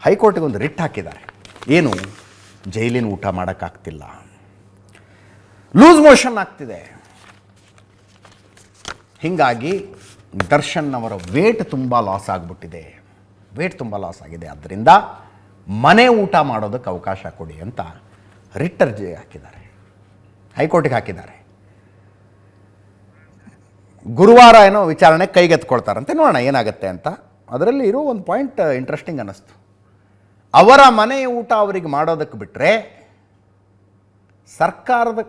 ಹೈಕೋರ್ಟಿಗೆ ಒಂದು ರಿಟ್ ಹಾಕಿದ್ದಾರೆ. ಏನು? ಜೈಲಿನ ಊಟ ಮಾಡೋಕ್ಕಾಗ್ತಿಲ್ಲ, ಲೂಸ್ ಮೋಷನ್ ಆಗ್ತಿದೆ. ಹೀಗಾಗಿ ದರ್ಶನ್ ಅವರ ವೇಟ್ ತುಂಬ ಲಾಸ್ ಆಗಿಬಿಟ್ಟಿದೆ, ವೇಟ್ ತುಂಬ ಲಾಸ್ ಆಗಿದೆ. ಆದ್ದರಿಂದ ಮನೆ ಊಟ ಮಾಡೋದಕ್ಕೆ ಅವಕಾಶ ಕೊಡಿ ಅಂತ ರಿಟ್ ಅರ್ಜಿ ಹಾಕಿದ್ದಾರೆ, ಹೈಕೋರ್ಟಿಗೆ ಹಾಕಿದ್ದಾರೆ. ಗುರುವಾರ ಏನೋ ವಿಚಾರಣೆ ಕೈಗೆತ್ಕೊಳ್ತಾರಂತೆ, ನೋಡೋಣ ಏನಾಗುತ್ತೆ ಅಂತ. ಅದರಲ್ಲಿ ಇರೋ ಒಂದು ಪಾಯಿಂಟ್ ಇಂಟ್ರೆಸ್ಟಿಂಗ್ ಅನ್ನಿಸ್ತು. ಅವರ ಮನೆ ಊಟ ಅವರಿಗೆ ಮಾಡೋದಕ್ಕೆ ಬಿಟ್ಟರೆ ಸರ್ಕಾರದ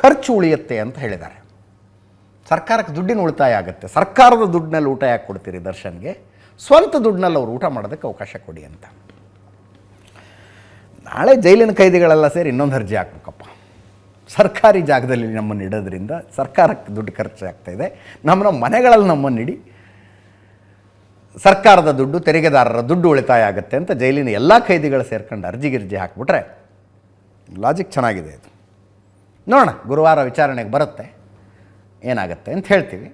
ಖರ್ಚು ಉಳಿಯುತ್ತೆ ಅಂತ ಹೇಳಿದ್ದಾರೆ. ಸರ್ಕಾರಕ್ಕೆ ದುಡ್ಡಿನ ಉಳಿತಾಯ ಆಗುತ್ತೆ. ಸರ್ಕಾರದ ದುಡ್ಡಿನಲ್ಲಿ ಊಟ ಯಾಕೆ ಕೊಡ್ತೀರಿ ದರ್ಶನ್ಗೆ? ಸ್ವಂತ ದುಡ್ಡಿನಲ್ಲಿ ಅವರು ಊಟ ಮಾಡೋದಕ್ಕೆ ಅವಕಾಶ ಕೊಡಿ ಅಂತ. ನಾಳೆ ಜೈಲಿನ ಕೈದಿಗಳೆಲ್ಲ ಸೇರಿ ಇನ್ನೊಂದು ಅರ್ಜಿ ಹಾಕ್ಬೇಕಪ್ಪ. ಸರ್ಕಾರಿ ಜಾಗದಲ್ಲಿ ನಮ್ಮನ್ನು ಇಡೋದ್ರಿಂದ ಸರ್ಕಾರಕ್ಕೆ ದುಡ್ಡು ಖರ್ಚಾಗ್ತಾಯಿದೆ, ನಮ್ಮ ಮನೆಗಳಲ್ಲಿ ನಮ್ಮನ್ನು ಇಡಿ, ಸರ್ಕಾರದ ದುಡ್ಡು, ತೆರಿಗೆದಾರರ ದುಡ್ಡು ಉಳಿತಾಯ ಆಗುತ್ತೆ ಅಂತ ಜೈಲಿನ ಎಲ್ಲ ಕೈದಿಗಳು ಸೇರ್ಕೊಂಡು ಅರ್ಜಿ ಹಾಕಿಬಿಟ್ರೆ ಲಾಜಿಕ್ ಚೆನ್ನಾಗಿದೆ ಇದು. ನೋಡೋಣ, ಗುರುವಾರ ವಿಚಾರಣೆಗೆ ಬರುತ್ತೆ, ಏನಾಗುತ್ತೆ ಅಂತ ಹೇಳ್ತೀವಿ.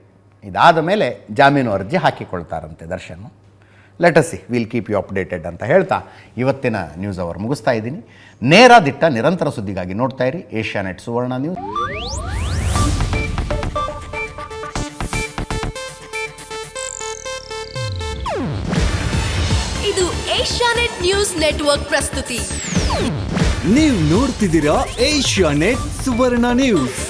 ಇದಾದ ಮೇಲೆ ಜಾಮೀನು ಅರ್ಜಿ ಹಾಕಿಕೊಳ್ತಾರಂತೆ Darshan. Let us see, will keep you updated ಅಂತ ಹೇಳ್ತಾ ಇವತ್ತಿನ ನ್ಯೂಸ್ ಅವರ್ ಮುಗಿಸ್ತಾ ಇದ್ದೀನಿ. ನೇರ ದಿಟ್ಟ ನಿರಂತರ ಸುದ್ದಿಗಾಗಿ ನೋಡ್ತಾ ಇರಿ ಏಷ್ಯಾನೆಟ್ ಸುವರ್ಣ ನ್ಯೂಸ್. ಇದು ಏಷ್ಯಾನೆಟ್ ನ್ಯೂಸ್ ನೆಟ್ವರ್ಕ್ ಪ್ರಸ್ತುತಿ. ನೀವು ನೋಡ್ತಿದ್ದೀರಾ ಏಷ್ಯಾನೆಟ್ ಸುವರ್ಣ ನ್ಯೂಸ್.